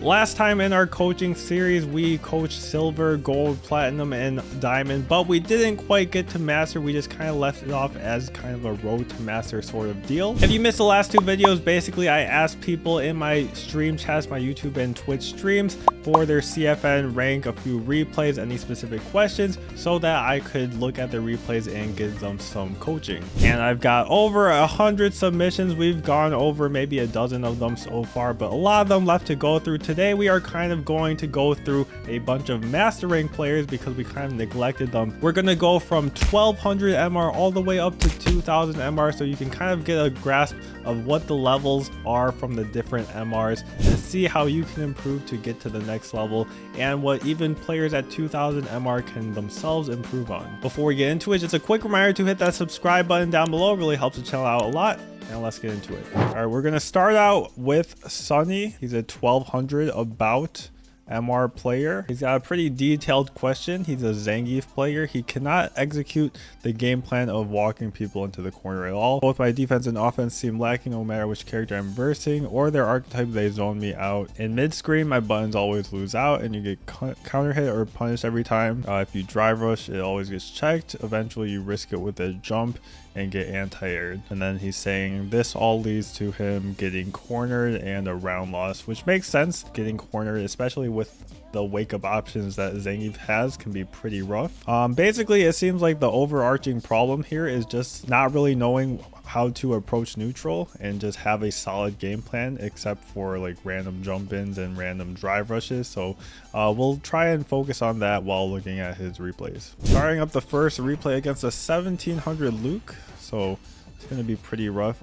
Last time in our coaching series, we coached silver, gold, platinum, and diamond, but we didn't quite get to master. We just kind of left it off as kind of a road to master sort of deal. If you missed the last two videos, basically I asked people in my stream chats, my YouTube and Twitch streams, for their CFN rank, a few replays, any specific questions, so that I could look at the replays and give them some coaching. And I've got over 100 submissions. We've gone over maybe a dozen of them so far, but a lot of them left to go through. Today we are kind of going to go through a bunch of master rank players because we kind of neglected them. We're going to go from 1200 MR all the way up to 2000 MR, so you can kind of get a grasp of what the levels are from the different MRs and see how you can improve to get to the next level, and what even players at 2000 MR can themselves improve on. Before we get into it, just a quick reminder to hit that subscribe button down below. It really helps the channel out a lot. And let's get into it. All right, we're gonna start out with Sunny. He's a 1200 about MR player. He's got a pretty detailed question. He's a Zangief player. He cannot execute the game plan of walking people into the corner at all. Both my defense and offense seem lacking no matter which character I'm versing or their archetype. They zone me out. In mid-screen, my buttons always lose out and you get counter hit or punished every time. If you drive rush, it always gets checked. Eventually you risk it with a jump and get anti-aired. And then he's saying this all leads to him getting cornered and a round loss, which makes sense. Getting cornered, especially with the wake up options that Zangief has, can be pretty rough. Basically it seems like the overarching problem here is just not really knowing how to approach neutral and just have a solid game plan, except for like random jump ins and random drive rushes. So we'll try and focus on that while looking at his replays. Starting up the first replay against a 1700 Luke, so it's going to be pretty rough.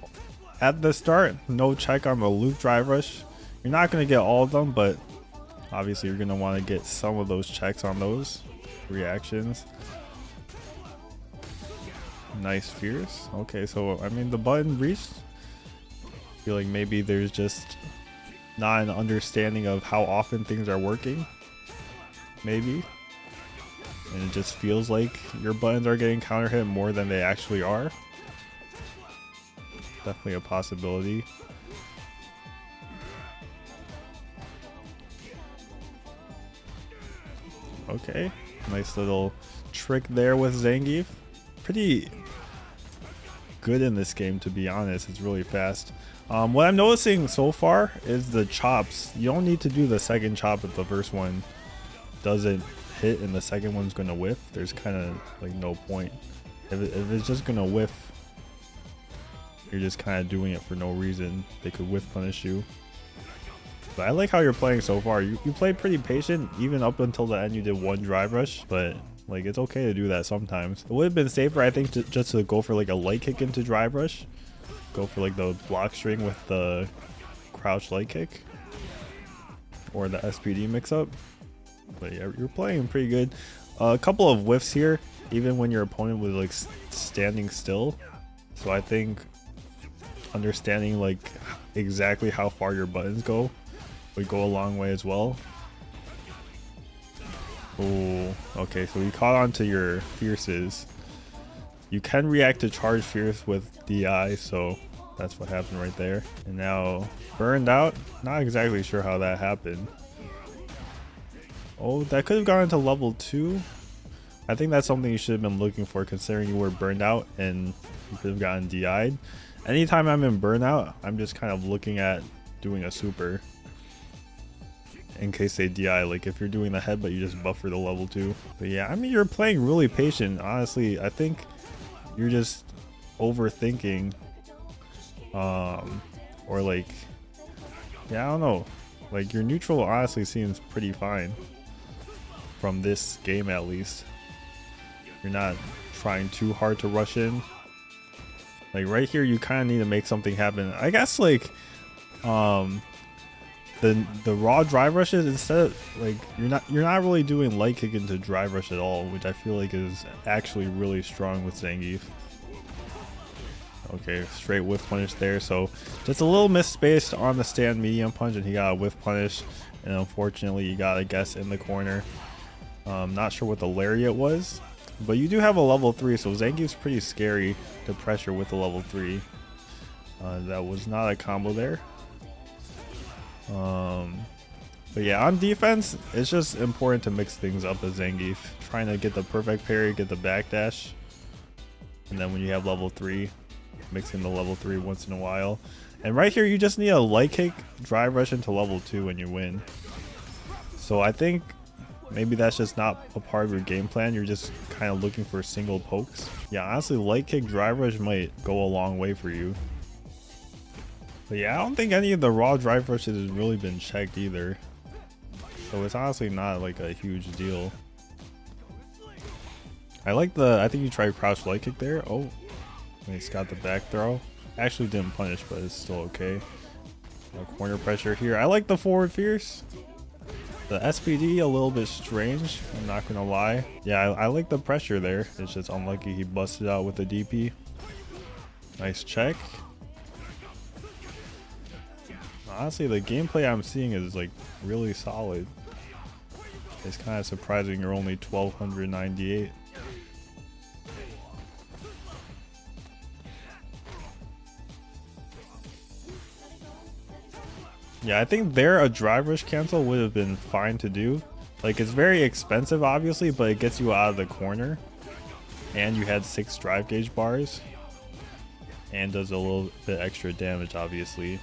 At the start, no check on the Luke drive rush. You're not going to get all of them, but obviously you're going to want to get some of those checks on those reactions. Nice fierce. Okay, so I mean the button reached. I feel like maybe there's just not an understanding of how often things are working, maybe, and it just feels like your buttons are getting counter hit more than they actually are. Definitely a possibility. Okay, nice little trick there with Zangief. Pretty good in this game, to be honest. It's really fast. What I'm noticing so far is the chops. You don't need to do the second chop if the first one doesn't hit and the second one's gonna whiff. There's kind of like no point. If it's just gonna whiff, you're just kind of doing it for no reason. They could whiff punish you. But I like how you're playing so far. You played pretty patient. Even up until the end you did one drive rush, but like it's okay to do that sometimes. It would have been safer, I think, just to go for like a light kick into drive rush. Go for like the block string with the crouch light kick or the SPD mix up. But yeah, you're playing pretty good. A couple of whiffs here, even when your opponent was like standing still. So I think understanding like exactly how far your buttons go would go a long way as well. Oh, okay, so you caught on to your fierces. You can react to charge fierce with DI, so that's what happened right there. And now burned out. Not exactly sure how that happened. Oh, that could have gone into level 2. I think that's something you should have been looking for, considering you were burned out and you could have gotten DI'd. Anytime I'm in burnout, I'm just kind of looking at doing a super in case they DI. Like if you're doing the head but you just buffer the level 2. But yeah, I mean, you're playing really patient. Honestly, I think you're just overthinking, or like, yeah, I don't know, like your neutral honestly seems pretty fine from this game. At least you're not trying too hard to rush in. Like right here you kind of need to make something happen, I guess. Like the raw drive rushes, instead of like you're not really doing light kick into drive rush at all, which I feel like is actually really strong with Zangief. Okay, straight whiff punish there. So just a little misspaced on the stand medium punch and he got a whiff punish, and unfortunately you got a guess in the corner. Not sure what the lariat was, but you do have a level 3, so Zangief's pretty scary to pressure with the level 3. That was not a combo there. But yeah, on defense, it's just important to mix things up with Zangief. Trying to get the perfect parry, get the backdash. And then when you have level 3, mixing the level 3 once in a while. And right here, you just need a light kick, drive rush into level 2 and you win. So I think maybe that's just not a part of your game plan. You're just kind of looking for single pokes. Yeah, honestly, light kick, drive rush might go a long way for you. But yeah, I don't think any of the raw drive rushes has really been checked either. So it's honestly not like a huge deal. I think you tried crouch light kick there. Oh, he's got the back throw. Actually didn't punish, but it's still okay. No corner pressure here. I like the forward fierce. The SPD a little bit strange, I'm not gonna lie. Yeah, I like the pressure there. It's just unlucky he busted out with the DP. Nice check. Honestly, the gameplay I'm seeing is like really solid. It's kind of surprising you're only 1298. Yeah, I think there a drive rush cancel would have been fine to do. Like, it's very expensive obviously, but it gets you out of the corner. And you had 6 drive gauge bars. And does a little bit extra damage obviously.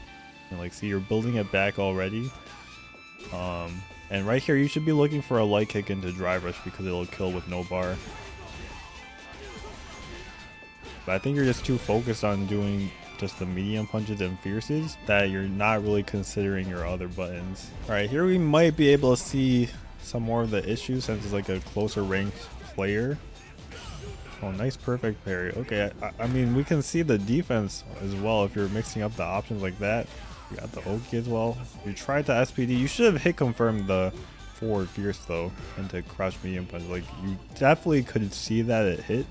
And like, see, you're building it back already. And right here you should be looking for a light kick into drive rush because it'll kill with no bar. But I think you're just too focused on doing just the medium punches and fierces that you're not really considering your other buttons. Alright, here we might be able to see some more of the issues since it's like a closer ranked player. Oh, nice perfect parry. Okay, I mean, we can see the defense as well if you're mixing up the options like that. You got the Oki as well. You tried the SPD. You should have hit confirmed the forward fierce though into crouch medium punch. Like, you definitely could see that it hit.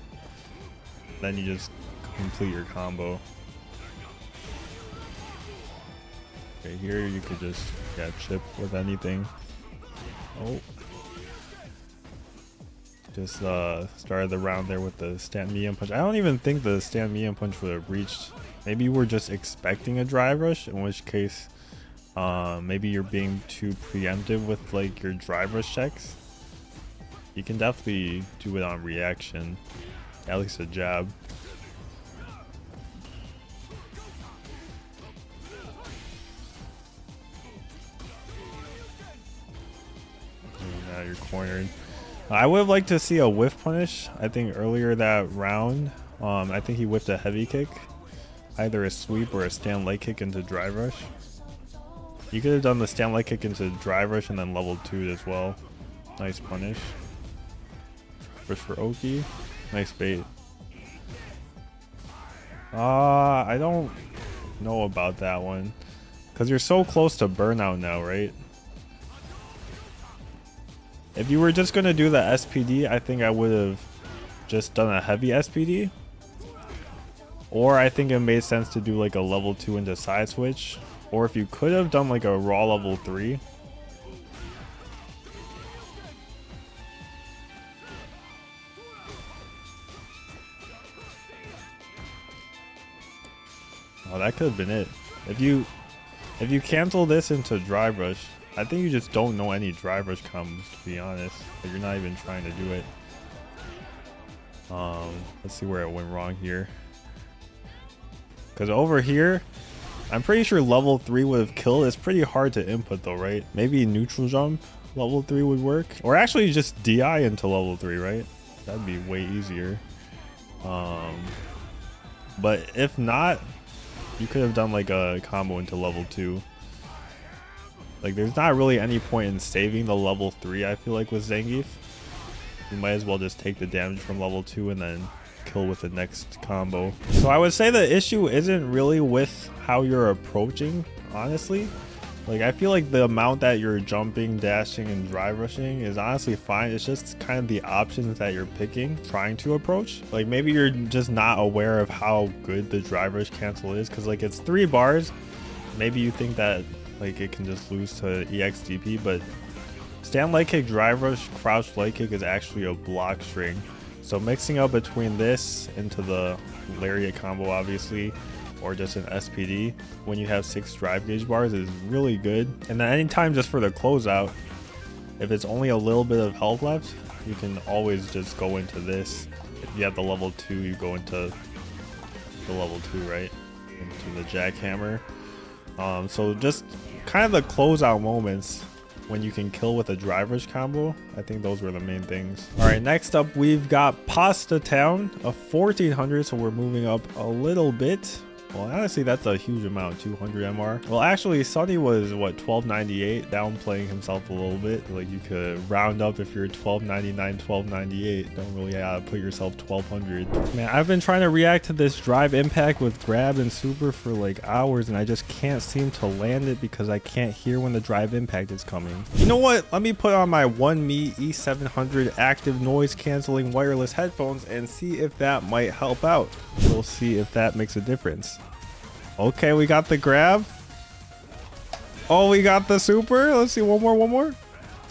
Then you just complete your combo. Okay, here you could just chip with anything. Oh, just started the round there with the stand medium punch. I don't even think the stand medium punch would have reached. Maybe you were just expecting a drive rush, in which case maybe you're being too preemptive with like your drive rush checks. You can definitely do it on reaction, at least a jab. Now you're cornered. I would have liked to see a whiff punish. I think earlier that round, I think he whiffed a heavy kick, either a sweep or a stand light kick into drive rush. You could have done the stand light kick into drive rush and then level 2 as well. Nice punish. First for Oki. Nice bait. I don't know about that one because you're so close to burnout now, right? If you were just gonna do the SPD, I think I would have just done a heavy SPD. Or I think it made sense to do like a level 2 into side switch. Or if you could have done like a raw level 3. Oh, that could have been it. If you cancel this into drive rush, I think you just don't know any drive rush combos, to be honest. Like, you're not even trying to do it. Let's see where it went wrong here. Because over here, I'm pretty sure level 3 would have killed. It's pretty hard to input though, right? Maybe neutral jump level 3 would work. Or actually just DI into level 3, right? That'd be way easier. But if not, you could have done like a combo into level 2. Like, there's not really any point in saving the level 3, I feel like, with Zangief. You might as well just take the damage from level 2 and then kill with the next combo. So I would say the issue isn't really with how you're approaching, honestly. Like, I feel like the amount that you're jumping, dashing, and drive rushing is honestly fine. It's just kind of the options that you're picking, trying to approach. Like, maybe you're just not aware of how good the drive rush cancel is, because like, it's 3 bars. Maybe you think that like it can just lose to EXDP, but stand light kick, drive rush, crouch light kick is actually a block string. So mixing up between this into the lariat combo, obviously, or just an SPD when you have 6 drive gauge bars is really good. And then anytime just for the closeout, if it's only a little bit of health left, you can always just go into this. If you have the level 2, you go into the level 2, right? Into the jackhammer. So just kind of the closeout moments when you can kill with a drive rush combo. I think those were the main things. All right, next up we've got Pasta Town, a 1400, so we're moving up a little bit. Well, honestly, that's a huge amount, 200 MR. Well, actually, Sunny was, what, 1298, downplaying himself a little bit. Like, you could round up if you're 1299, 1298. Don't really put yourself 1200. Man, I've been trying to react to this drive impact with grab and super for like hours, and I just can't seem to land it because I can't hear when the drive impact is coming. You know what? Let me put on my 1Me E700 active noise canceling wireless headphones and see if that might help out. We'll see if that makes a difference. Okay, we got the grab. Oh, we got the super. Let's see, one more.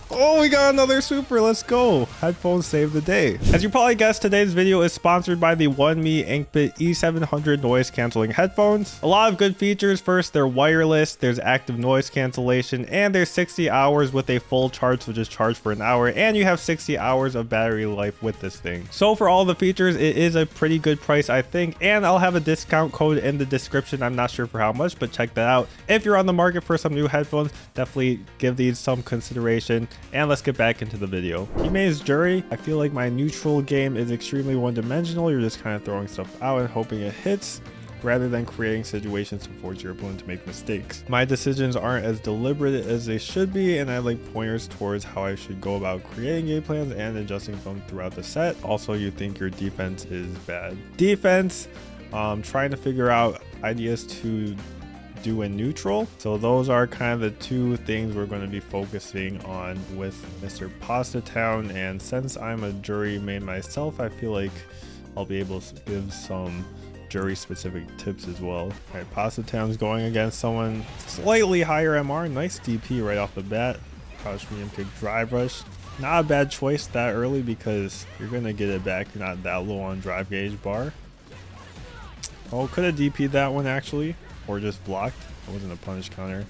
Oh, we got another super. Let's go. Headphones save the day. As you probably guessed, today's video is sponsored by the 1Me Ankbit E700 noise canceling headphones. A lot of good features. First, they're wireless, there's active noise cancellation, and there's 60 hours with a full charge, so just charge for an hour, and you have 60 hours of battery life with this thing. So for all the features, it is a pretty good price, I think, and I'll have a discount code in the description. I'm not sure for how much, but check that out. If you're on the market for some new headphones, definitely give these some consideration. And let's get back into the video. He made his Juri. I feel like my neutral game is extremely one-dimensional. You're just kind of throwing stuff out and hoping it hits, rather than creating situations to force your opponent to make mistakes. My decisions aren't as deliberate as they should be, and I like pointers towards how I should go about creating game plans and adjusting them throughout the set. Also, you think your defense is bad. Defense, trying to figure out ideas to do in neutral. So those are kind of the two things we're going to be focusing on with Mr. Pasta Town. And since I'm a Juri main myself, I feel like I'll be able to give some Juri specific tips as well. All right, Pasta Town's going against someone slightly higher MR. Nice DP right off the bat. Crouch medium kick drive rush. Not a bad choice that early because you're going to get it back. You're not that low on drive gauge bar. Oh, could have DP'd that one actually. Or just blocked. It wasn't a punish counter.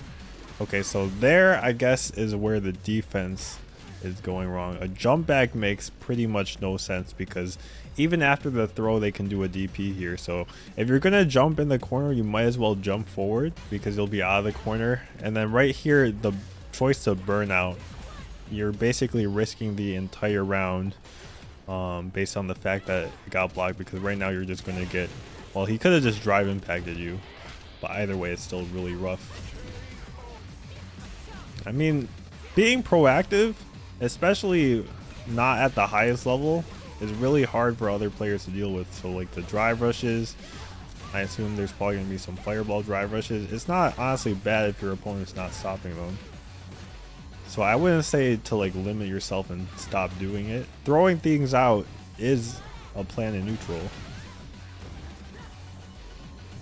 Okay, so there I guess is where the defense is going wrong. A jump back makes pretty much no sense because even after the throw they can do a DP here. So if you're gonna jump in the corner, you might as well jump forward because you'll be out of the corner. And then right here, the choice to burn out, you're basically risking the entire round based on the fact that it got blocked, because right now you're just gonna get, well, he could have just drive impacted you. But either way, it's still really rough. I mean, being proactive, especially not at the highest level, is really hard for other players to deal with. So like the drive rushes, I assume there's probably going to be some fireball drive rushes. It's not honestly bad if your opponent's not stopping them. So I wouldn't say to like limit yourself and stop doing it. Throwing things out is a plan in neutral.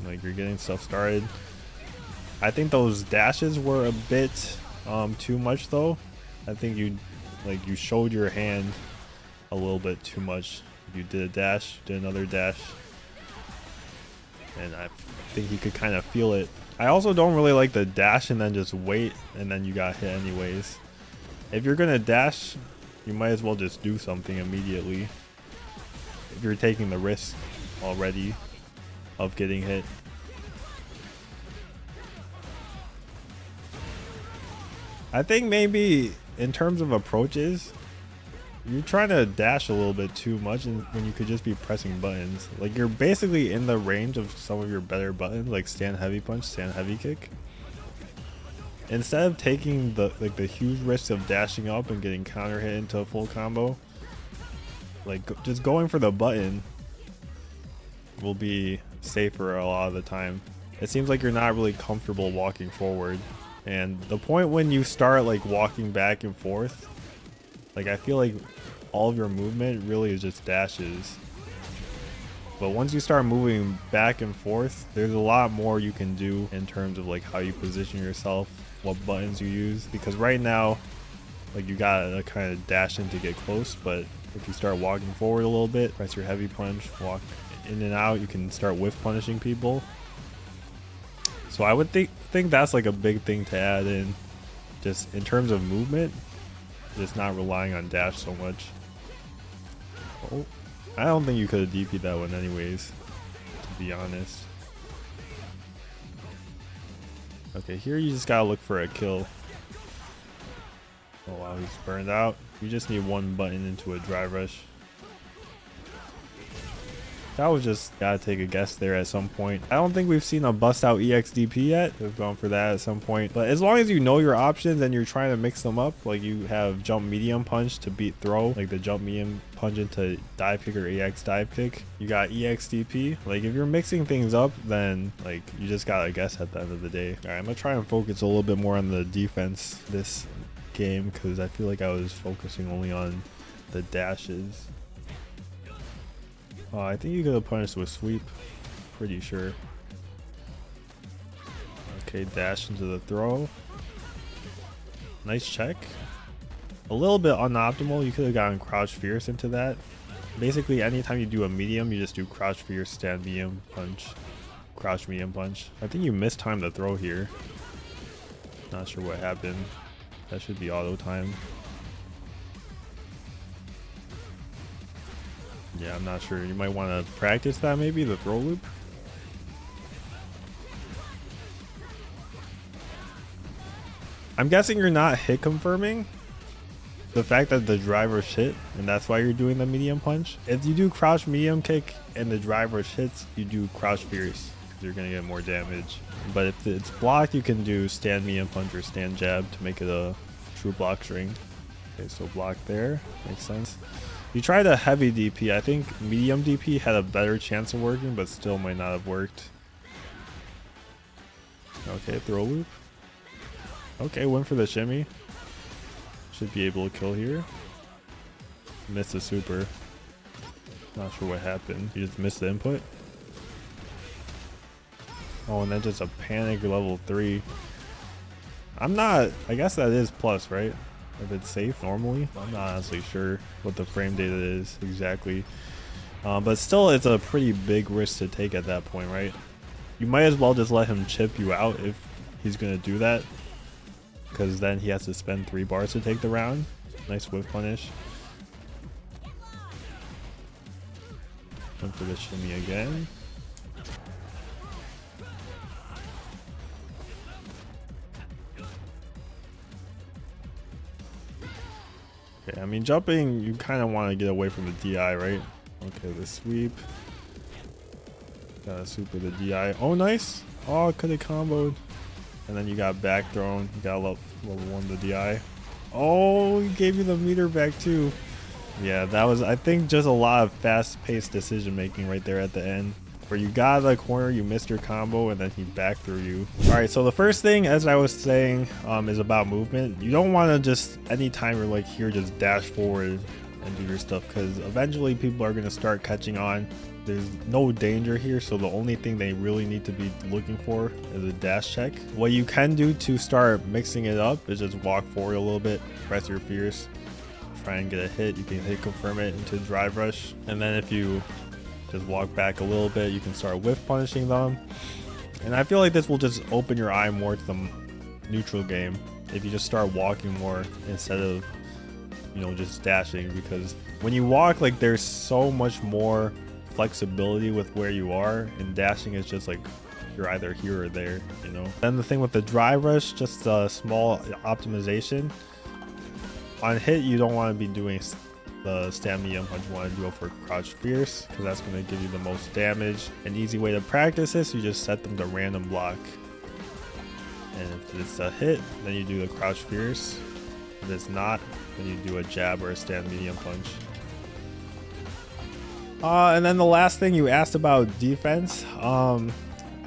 Like you're getting stuff started. I think those dashes were a bit too much though. I think you showed your hand a little bit too much. You did a dash, did another dash, and I think you could kind of feel it. I also don't really like the dash and then just wait and then you got hit anyways. If you're gonna dash, you might as well just do something immediately if you're taking the risk already of getting hit. I think maybe in terms of approaches, you're trying to dash a little bit too much and when you could just be pressing buttons. Like you're basically in the range of some of your better buttons, like stand heavy punch, stand heavy kick. Instead of taking the huge risk of dashing up and getting counter hit into a full combo, like just going for the button will be safer a lot of the time. It seems like you're not really comfortable walking forward, and the point when you start like walking back and forth, like I feel like all of your movement really is just dashes. But once you start moving back and forth, there's a lot more you can do in terms of like how you position yourself, what buttons you use. Because right now, like you gotta kind of dash in to get close, but if you start walking forward a little bit, press your heavy punch, walk in and out, you can start whiff punishing people. So I would think that's like a big thing to add in, just in terms of movement, just not relying on dash so much. Oh, I don't think you could have DP'd that one anyways, to be honest. Okay, here you just gotta look for a kill. Oh wow, he's burned out. You just need one button into a drive rush. That was just gotta take a guess there at some point. I don't think we've seen a bust out EXDP yet. We've gone for that at some point. But as long as you know your options and you're trying to mix them up, like you have jump medium punch to beat throw, like the jump medium punch into dive kick or AX dive kick. You got EXDP. Like if you're mixing things up, then like you just gotta guess at the end of the day. All right, I'm gonna try and focus a little bit more on the defense this game because I feel like I was focusing only on the dashes. I think you could have punished with sweep, pretty sure. Okay, dash into the throw. Nice check. A little bit unoptimal. You could have gotten crouch fierce into that. Basically, anytime you do a medium, you just do crouch fierce, stand medium, punch, crouch medium punch. I think you mistimed the throw here. Not sure what happened. That should be auto time. Yeah, I'm not sure. You might want to practice that maybe, the throw loop. I'm guessing you're not hit confirming the fact that the driver's hit, and that's why you're doing the medium punch. If you do crouch medium kick and the driver's hits, you do crouch fierce because you're going to get more damage. But if it's blocked, you can do stand medium punch or stand jab to make it a true block string. Okay, so block there. Makes sense. You tried a heavy DP. I think medium DP had a better chance of working, but still might not have worked. Okay, throw loop. Okay, went for the shimmy. Should be able to kill here. Missed the super. Not sure what happened. You just missed the input. Oh, and then just a panic level 3. I guess that is plus, right? If it's safe normally. I'm not honestly sure what the frame data is exactly. But still, it's a pretty big risk to take at that point, right? You might as well just let him chip you out if he's going to do that. Because then he has to spend 3 bars to take the round. Nice whiff punish. Went for the shimmy again. Okay, I mean jumping, you kind of want to get away from the DI, right? Okay, the sweep. Gotta super the DI. Oh, nice. Oh, could have comboed. And then you got back thrown. You got level 1 the DI. Oh, he gave you the meter back too. Yeah, that was, I think, just a lot of fast-paced decision making right there at the end. Where you got the corner, you missed your combo, and then he back threw you. Alright, so the first thing, as I was saying, is about movement. You don't want to just, anytime you're like here, just dash forward and do your stuff, because eventually people are going to start catching on. There's no danger here, so the only thing they really need to be looking for is a dash check. What you can do to start mixing it up is just walk forward a little bit, press your fierce, try and get a hit. You can hit confirm it into drive rush, and then if you just walk back a little bit, you can start whiff punishing them. And I feel like this will just open your eye more to the neutral game if you just start walking more instead of, you know, just dashing, because when you walk, like, there's so much more flexibility with where you are, and dashing is just like you're either here or there, you know. Then the thing with the drive rush, just a small optimization on hit. You don't want to be doing the stand medium punch. You want to go for crouch fierce because that's going to give you the most damage. An easy way to practice this, you just set them to random block, and if it's a hit, then you do the crouch fierce. If it's not, then you do a jab or a stand medium punch. And then the last thing you asked about defense,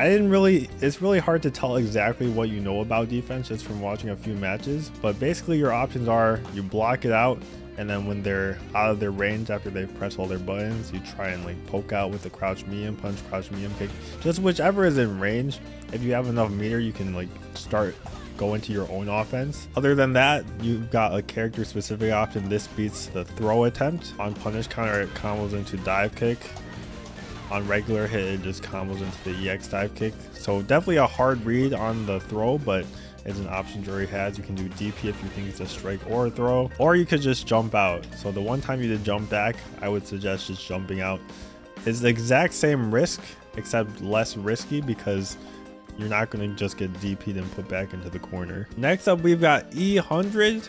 it's really hard to tell exactly what you know about defense just from watching a few matches, but basically your options are you block it out, and then when they're out of their range after they've pressed all their buttons, you try and like poke out with the crouch medium punch, crouch medium kick, just whichever is in range. If you have enough meter, you can like start go into your own offense. Other than that, you've got a character specific option. This beats the throw attempt on punish counter. It combos into dive kick. on regular hit it just combos into the EX dive kick. So definitely a hard read on the throw, but it's an option Juri has. You can do DP if you think it's a strike or a throw, or you could just jump out. So the one time you did jump back, I would suggest just jumping out. It's the exact same risk except less risky because you're not going to just get DP'd and put back into the corner. Next up, we've got E100,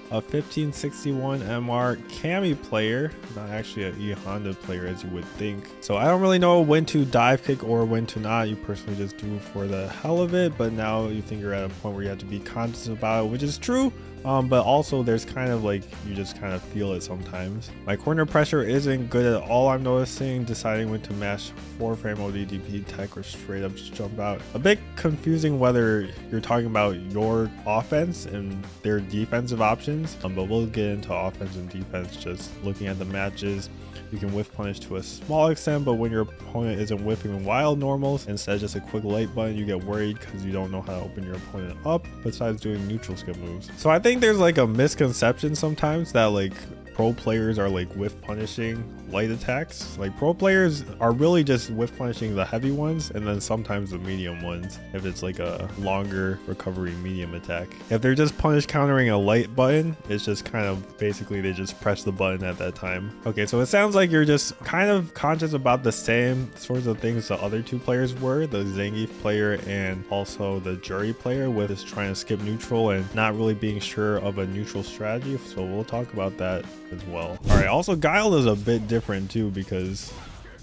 a 1561 MR Cammy player, not actually an E Honda player as you would think. So I don't really know when to dive kick or when to not. You personally just do for the hell of it, but now you think you're at a point where you have to be conscious about it, which is true. But also there's kind of like, you just kind of feel it sometimes. My corner pressure isn't good at all, I'm noticing. Deciding when to mash 4-frame ODDP tech or straight up just jump out. A bit confusing whether you're talking about your offense and their defensive options, but we'll get into offense and defense just looking at the matches. You can whiff punish to a small extent, but when your opponent isn't whiffing wild normals, instead of just a quick light button, you get worried because you don't know how to open your opponent up besides doing neutral skip moves. So I think there's like a misconception sometimes that like pro players are like whiff punishing light attacks. Like pro players are really just whiff punishing the heavy ones and then sometimes the medium ones if it's like a longer recovery medium attack. If they're just punish countering a light button, it's just kind of basically they just press the button at that time. Okay, so it sounds like you're just kind of conscious about the same sorts of things the other two players were, the Zangief player and also the Juri player, with just trying to skip neutral and not really being sure of a neutral strategy. So we'll talk about that as well. All right, also Guile is a bit different too because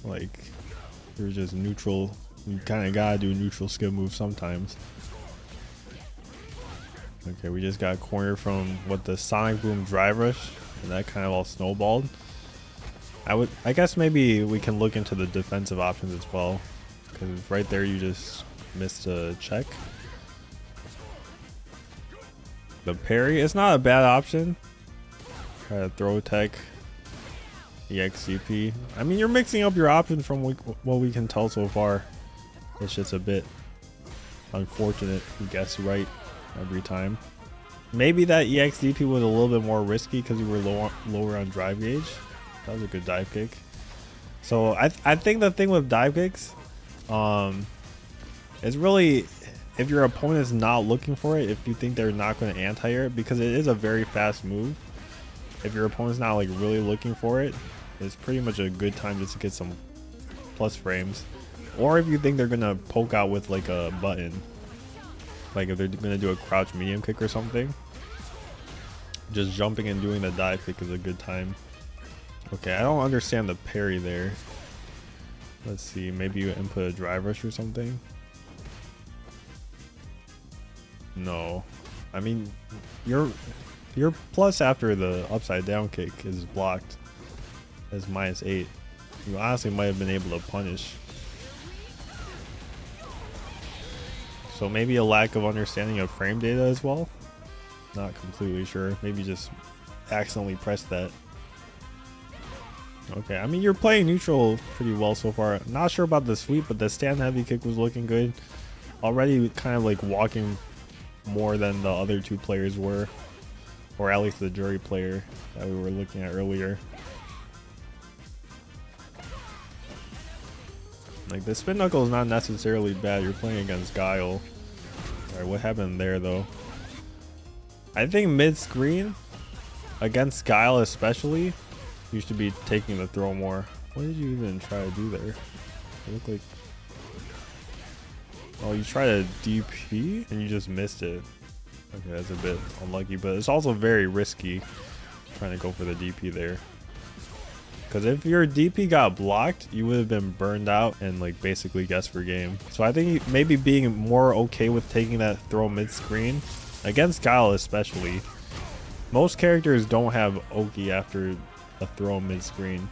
like you're just neutral, you kind of gotta do neutral skip moves sometimes. Okay, we just got cornered from what the Sonic Boom drive rush and that kind of all snowballed. I guess maybe we can look into the defensive options as well, because right there you just missed a check. The parry is not a bad option. Try to throw tech, EXCP. I mean, you're mixing up your options from what we can tell so far. It's just a bit unfortunate you guess right every time. Maybe that EXDP was a little bit more risky because you were lower on drive gauge. That was a good dive kick. So I think the thing with dive kicks is really if your opponent's not looking for it, if you think they're not going to anti-air it, because it is a very fast move. If your opponent's not like really looking for it, it's pretty much a good time just to get some plus frames. Or if you think they're going to poke out with like a button, like if they're going to do a crouch medium kick or something, just jumping and doing the dive kick is a good time. Okay, I don't understand the parry there. Let's see, maybe you input a drive rush or something. No, I mean your plus after the upside down kick is blocked as -8. You honestly might have been able to punish. So maybe a lack of understanding of frame data as well. Not completely sure. Maybe just accidentally pressed that. Okay, I mean you're playing neutral pretty well so far. Not sure about the sweep, but the stand heavy kick was looking good. Already kind of like walking more than the other two players were, or at least the Juri player that we were looking at earlier. Like the spin knuckle is not necessarily bad. You're playing against Guile. Alright, what happened there though? I think mid screen against Guile especially, you should be taking the throw more. What did you even try to do there? It looked like, oh, you try to DP and you just missed it. Okay, that's a bit unlucky, but it's also very risky trying to go for the DP there. Because if your DP got blocked, you would have been burned out and like basically guess for game. So I think maybe being more okay with taking that throw mid-screen, against Guile especially. Most characters don't have Oki after a throw mid-screen,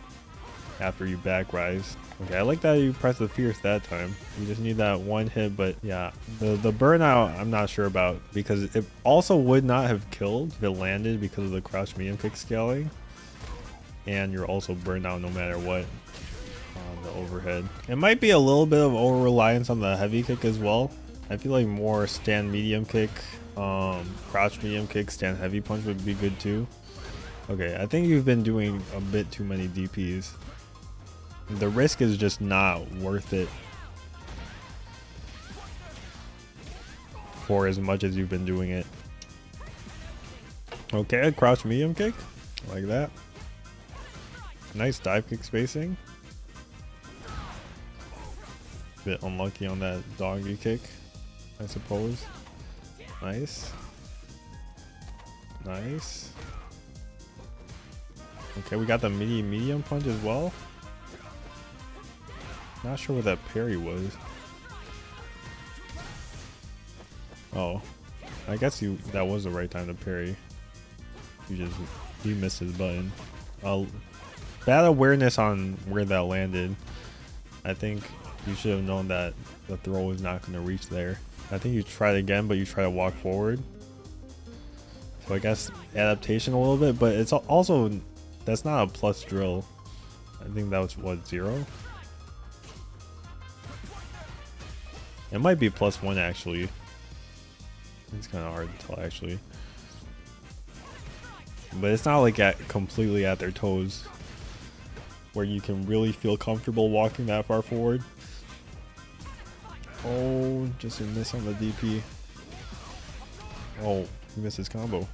after you back rise. Okay, I like that you press the fierce that time. You just need that one hit, but yeah, the burnout I'm not sure about, because it also would not have killed if it landed because of the crouch medium kick scaling. And you're also burned out no matter what on the overhead. It might be a little bit of over reliance on the heavy kick as well. I feel like more stand medium kick, crouch medium kick, stand heavy punch would be good too. Okay, I think you've been doing a bit too many DPs. The risk is just not worth it for as much as you've been doing it. Okay, crouch medium kick, like that. Nice dive kick spacing. Bit unlucky on that doggy kick, I suppose. Nice. Nice. Okay, we got the medium punch as well. Not sure what that parry was. Oh, I guess that was the right time to parry. He missed his button. Bad awareness on where that landed. I think you should have known that the throw was not going to reach there. I think you tried again, but you try to walk forward. So I guess adaptation a little bit, but it's also, that's not a plus drill. I think that was what, 0? It might be +1 actually. It's kind of hard to tell actually. But it's not like completely at their toes where you can really feel comfortable walking that far forward. Oh, just a miss on the DP. Oh, he missed his combo.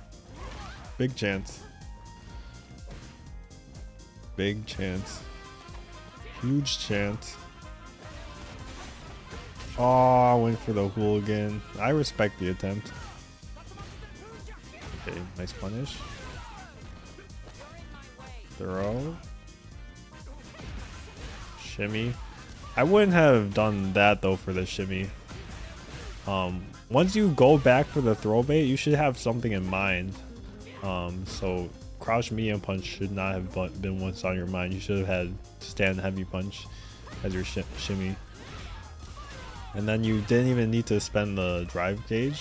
Big chance. Big chance. Huge chance. Oh, I went for the hooligan. I respect the attempt. Okay, nice punish. Throw. Shimmy. I wouldn't have done that though for the shimmy. Once you go back for the throw bait, you should have something in mind. So crouch medium punch should not have been what's on your mind. You should have had stand heavy punch as your shimmy. And then you didn't even need to spend the drive gauge.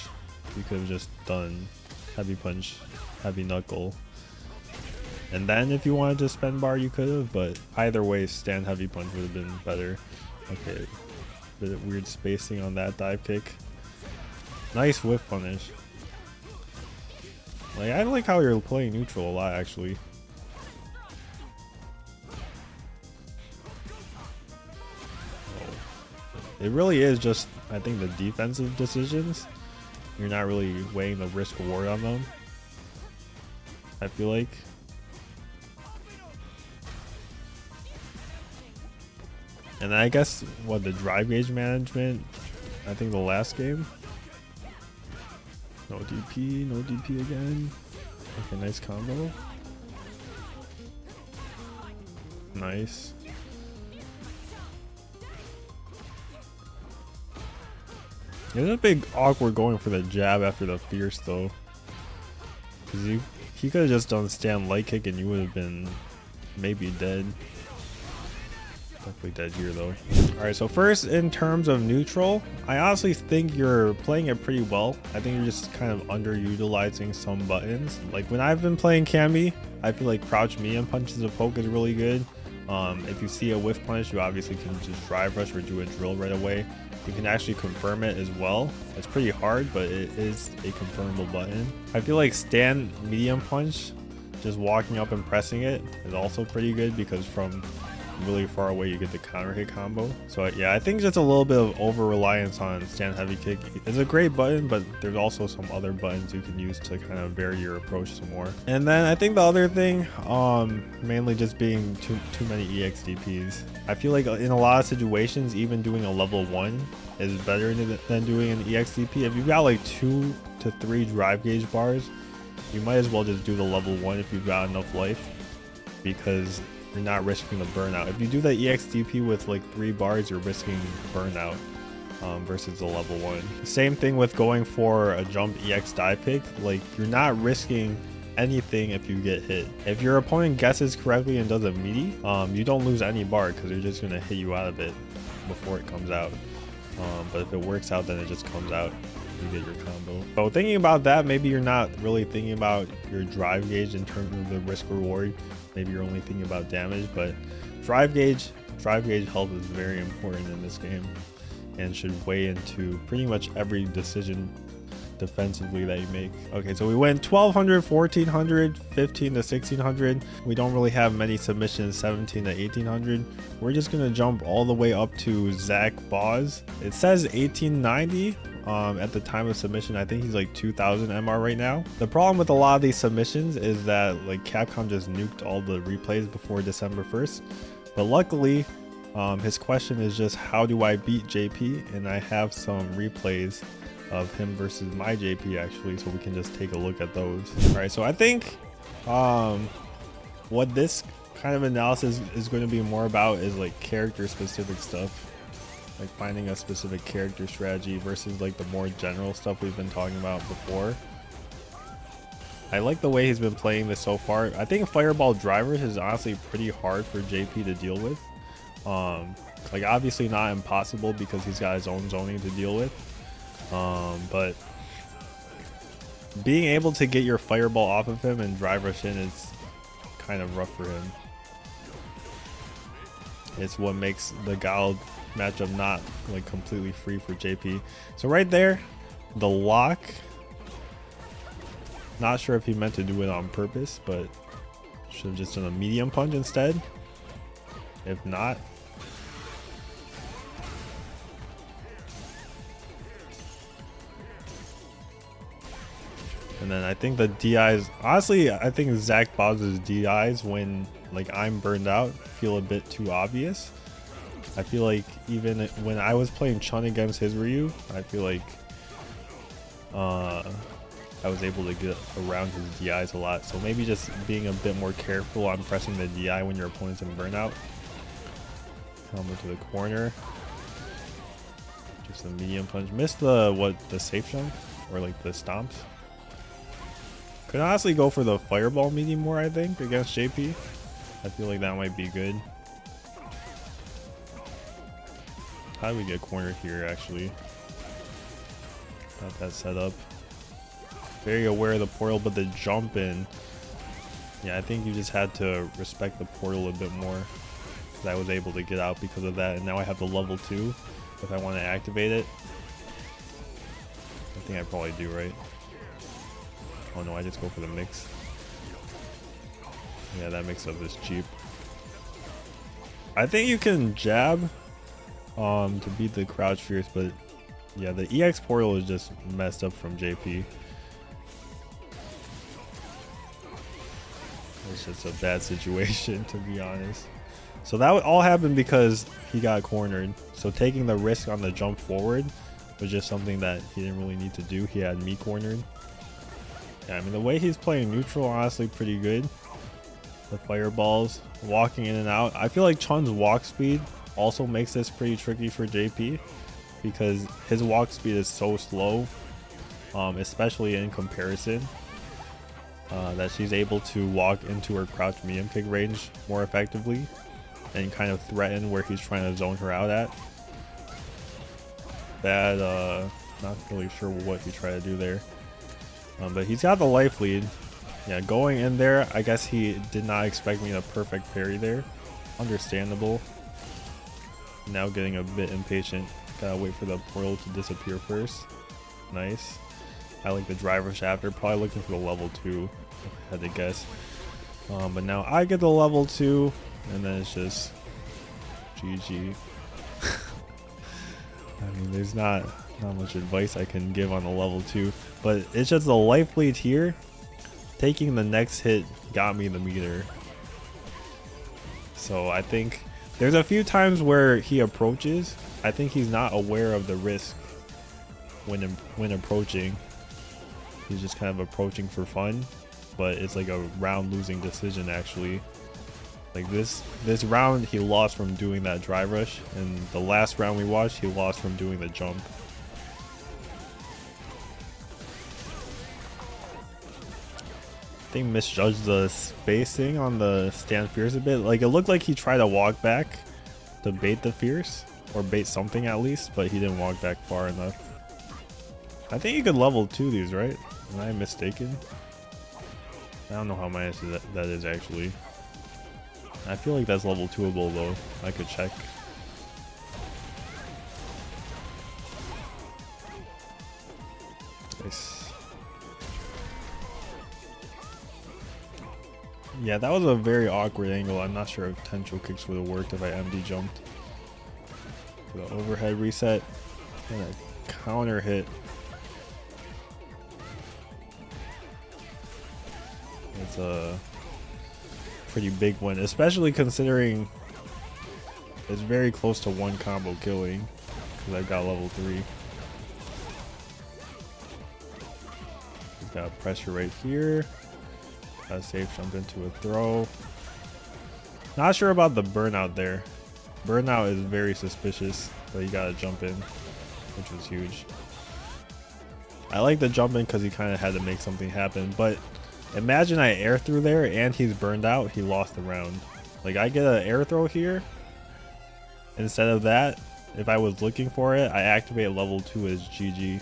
You could have just done heavy punch, heavy knuckle. And then if you wanted to spend bar, you could have, but either way, stand heavy punch would have been better. Okay, bit of weird spacing on that dive kick. Nice whiff punish. Like, I like how you're playing neutral a lot, actually. It really is just, I think, the defensive decisions. You're not really weighing the risk reward on them, I feel like. And I guess, what, the drive gauge management, I think the last game. No DP, no DP again. Okay, nice combo. Nice. It's a big awkward going for the jab after the fierce though. Cause he could have just done stand light kick and you would have been maybe dead. Definitely dead here though. Alright, so first in terms of neutral, I honestly think you're playing it pretty well. I think you're just kind of underutilizing some buttons. Like when I've been playing Cammy, I feel like crouch medium punches a poke is really good. If you see a whiff punish, you obviously can just drive rush or do a drill right away. You can actually confirm it as well. It's pretty hard, but it is a confirmable button. I feel like stand medium punch, just walking up and pressing it is also pretty good because from really far away you get the counter hit combo. So yeah, I think just a little bit of over reliance on stand heavy kick. It's a great button, but there's also some other buttons you can use to kind of vary your approach some more. And then I think the other thing, mainly just being too many EXDPs. I feel like in a lot of situations, even doing a level 1 is better than doing an EXDP. If you've got like 2 to 3 drive gauge bars, you might as well just do the level 1 if you've got enough life, because you're not risking the burnout. If you do the EXDP with like 3 bars, you're risking burnout versus the level 1. Same thing with going for a jump EX dive pick. Like, you're not risking anything if you get hit. If your opponent guesses correctly and does a meaty, you don't lose any bar because they're just gonna hit you out of it before it comes out. But if it works out, then it just comes out. You get your combo. So thinking about that, maybe you're not really thinking about your drive gauge in terms of the risk reward. Maybe you're only thinking about damage, but drive gauge health is very important in this game and should weigh into pretty much every decision defensively that you make. Okay, so we went 1200, 1400, 15 to 1600. We don't really have many submissions, 17 to 1800. We're just gonna jump all the way up to Zach Boz. It says 1890 at the time of submission. I think he's like 2000 MR right now. The problem with a lot of these submissions is that like Capcom just nuked all the replays before December 1st, but luckily his question is just how do I beat JP, and I have some replays of him versus my JP actually, so we can just take a look at those. All right, so I think what this kind of analysis is going to be more about is like character specific stuff, like finding a specific character strategy versus like the more general stuff we've been talking about before. I like the way he's been playing this so far. I think Fireball Drivers is honestly pretty hard for JP to deal with. Like obviously not impossible because he's got his own zoning to deal with. But being able to get your Fireball off of him and drive rush in is kind of rough for him. It's what makes the Gal matchup not like completely free for JP. So right there, the lock. Not sure if he meant to do it on purpose, but should have just done a medium punch instead. If not, and then I think the DIs, honestly, I think Zach Boz's DIs when like I'm burned out feel a bit too obvious. I feel like even when I was playing Chun against his Ryu, I feel like I was able to get around his DIs a lot. So maybe just being a bit more careful on pressing the DI when your opponent's in burnout. Come into the corner. Just a medium punch. Missed the safe jump or like the stomps. Could honestly go for the Fireball medium more, I think, against JP. I feel like that might be good. How do we get cornered here actually? Got that set up. Very aware of the portal, but the jump in, yeah, I think you just had to respect the portal a bit more, because I was able to get out because of that, and now I have the level 2 if I want to activate it. I think I probably do, right? Oh no, I just go for the mix. Yeah, that mix up is cheap. I think you can jab to beat the crouch fierce, but yeah, the EX portal is just messed up from JP. It's just a bad situation, to be honest. So that all happened because he got cornered. So taking the risk on the jump forward was just something that he didn't really need to do. He had me cornered. Yeah, I mean, the way he's playing neutral, honestly, pretty good. The fireballs, walking in and out. I feel like Chun's walk speed also makes this pretty tricky for JP, because his walk speed is so slow, especially in comparison. That she's able to walk into her crouch medium kick range more effectively and kind of threaten where he's trying to zone her out at. That, not really sure what he tried to do there. But he's got the life lead. Yeah, going in there, I guess he did not expect me to perfect parry there. Understandable. Now getting a bit impatient. Gotta wait for the portal to disappear first. Nice. I like the driver after, probably looking for the level 2, I had to guess. But now I get the level 2, and then it's just GG. I mean, there's not much advice I can give on the level 2, but it's just the life lead here. Taking the next hit got me the meter. So I think there's a few times where he approaches. I think he's not aware of the risk when approaching. He's just kind of approaching for fun, but it's like a round losing decision actually. Like this round he lost from doing that drive rush, and the last round we watched he lost from doing the jump. I think misjudged the spacing on the stand fierce a bit. Like it looked like he tried to walk back to bait the fierce, or bait something at least, but he didn't walk back far enough. I think you could level 2 these, right? Am I mistaken? I don't know how minus that is actually. I feel like that's level 2able though. I could check. Nice. Yeah, that was a very awkward angle. I'm not sure if potential kicks would have worked if I MD jumped. The overhead reset and a counter hit. It's a pretty big one, especially considering it's very close to one combo killing because I've got level 3. He's got pressure right here. Got a safe jump into a throw. Not sure about the burnout there. Burnout is very suspicious, but you gotta jump in, which was huge. I like the jump in because he kind of had to make something happen, but imagine I air through there and he's burned out, he lost the round. Like I get an air throw here. Instead of that, if I was looking for it, I activate level 2 as GG.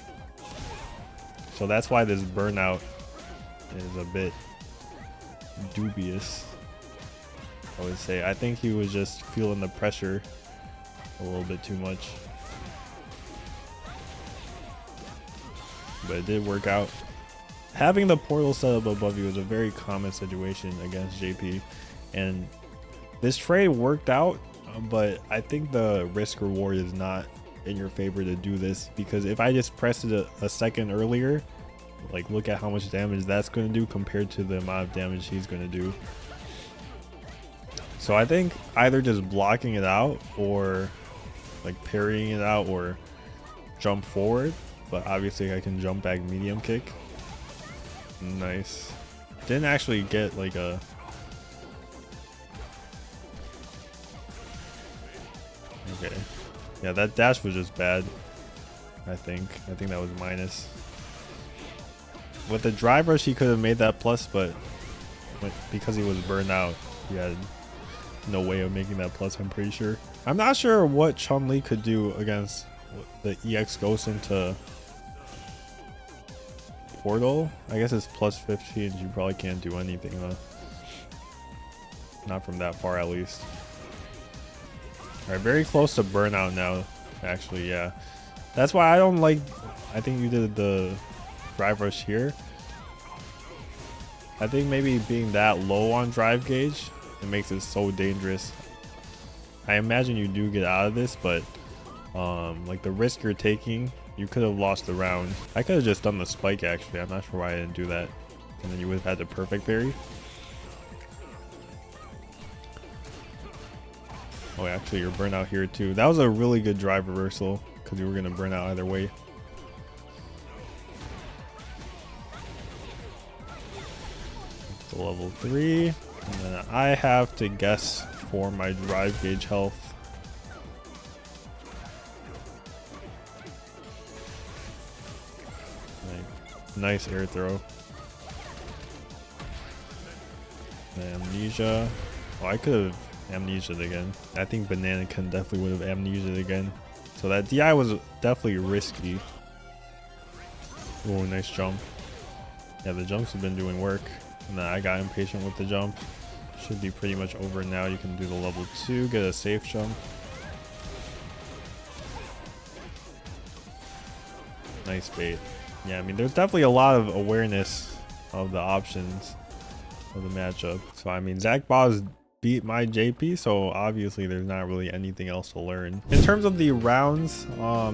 So that's why this burnout is a bit dubious, I would say. I think he was just feeling the pressure a little bit too much. But it did work out. Having the portal set up above you is a very common situation against JP. And this trade worked out, but I think the risk reward is not in your favor to do this, because if I just pressed it a second earlier, like look at how much damage that's going to do compared to the amount of damage he's going to do. So I think either just blocking it out or like parrying it out or jump forward, but obviously I can jump back medium kick. Nice. Didn't actually get like a okay. Yeah, that dash was just bad. I think that was minus. With the drive rush, he could have made that plus, but because he was burned out, he had no way of making that plus, I'm pretty sure. I'm not sure what Chun-Li could do against the EX Ghost into Portal. I guess it's plus 15. You probably can't do anything, though. Not from that far, at least. Alright, very close to burnout now, actually, yeah. That's why I don't like... I think you did the drive rush here. I think maybe being that low on drive gauge, it makes it so dangerous. I imagine you do get out of this, but like the risk you're taking, you could have lost the round. I could have just done the spike, actually. I'm not sure why I didn't do that. And then you would have had the perfect parry. Oh, actually, you're burnt out here too. That was a really good drive reversal because you were going to burn out either way. To level 3. And then I have to guess for my drive gauge health. Nice air throw. Amnesia. Oh, I could have amnesia'd again. I think Banana can definitely would have amnesia'd again. So that DI was definitely risky. Oh, nice jump. Yeah, the jumps have been doing work. And then I got impatient with the jump. Should be pretty much over now. You can do the level 2, get a safe jump. Nice bait. Yeah, I mean, there's definitely a lot of awareness of the options of the matchup. So, I mean, Zach Boz beat my JP, so obviously there's not really anything else to learn. In terms of the rounds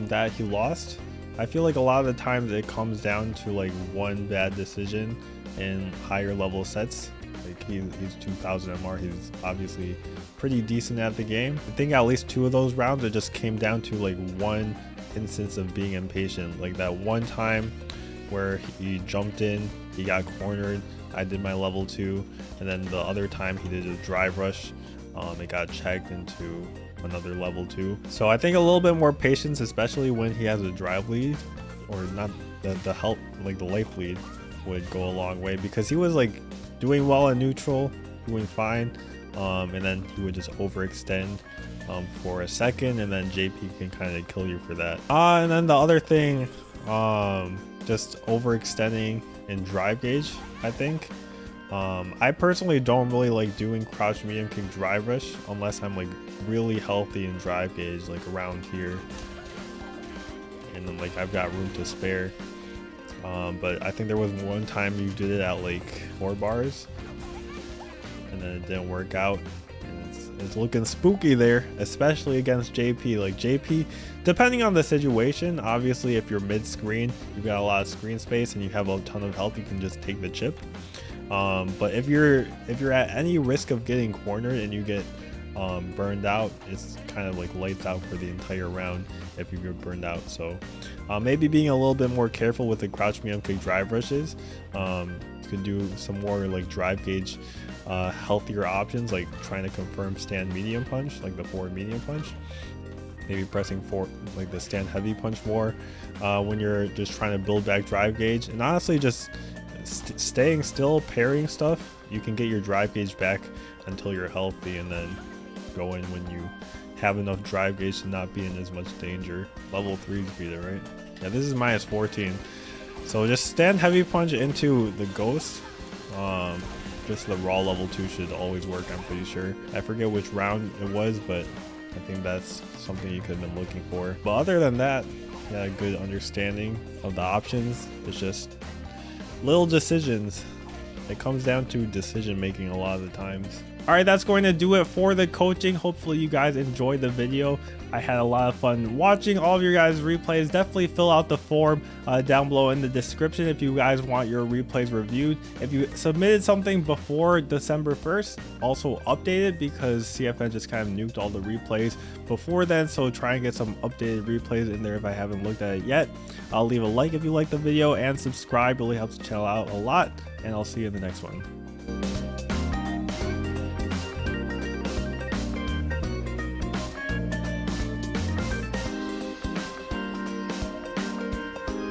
that he lost, I feel like a lot of the times it comes down to like one bad decision in higher level sets. Like he's 2000 MR, he's obviously pretty decent at the game. I think at least 2 of those rounds it just came down to like one instance of being impatient. Like that one time where he jumped in, he got cornered, I did my level 2, and then the other time he did a drive rush, it got checked into another level 2. So I think a little bit more patience, especially when he has a drive lead, or not the help, like the life lead, would go a long way, because he was like doing well in neutral, doing fine, and then he would just overextend for a second, and then JP can kind of kill you for that. And then the other thing, just overextending in drive gauge, I think. I personally don't really like doing crouch medium kick drive rush unless I'm like really healthy in drive gauge, like around here, and then like I've got room to spare. But I think there was one time you did it at like 4 bars, and then it didn't work out. It's looking spooky there, especially against JP. Like JP, depending on the situation, obviously if you're mid-screen, you've got a lot of screen space and you have a ton of health, you can just take the chip. But if you're at any risk of getting cornered and you get burned out, it's kind of like lights out for the entire round if you get burned out. So maybe being a little bit more careful with the crouch medium kick drive rushes. You can do some more like drive gauge healthier options, like trying to confirm stand medium punch, like the forward medium punch. Maybe pressing for like the stand heavy punch more when you're just trying to build back drive gauge. And honestly, just staying still, parrying stuff, you can get your drive gauge back until you're healthy, and then go in when you have enough drive gauge to not be in as much danger. Level 3 speeder, right? Yeah, this is minus 14. So just stand heavy punch into the ghost. Just the raw level 2 should always work, I'm pretty sure. I forget which round it was, but I think that's something you could have been looking for. But other than that, yeah, good understanding of the options. It's just little decisions. It comes down to decision making a lot of the times. All right, that's going to do it for the coaching. Hopefully you guys enjoyed the video. I had a lot of fun watching all of your guys' replays. Definitely fill out the form down below in the description if you guys want your replays reviewed. If you submitted something before December 1st, also update it, because CFN just kind of nuked all the replays before then. So try and get some updated replays in there if I haven't looked at it yet. I'll leave a like if you like the video, and subscribe. Really helps the channel out a lot. And I'll see you in the next one.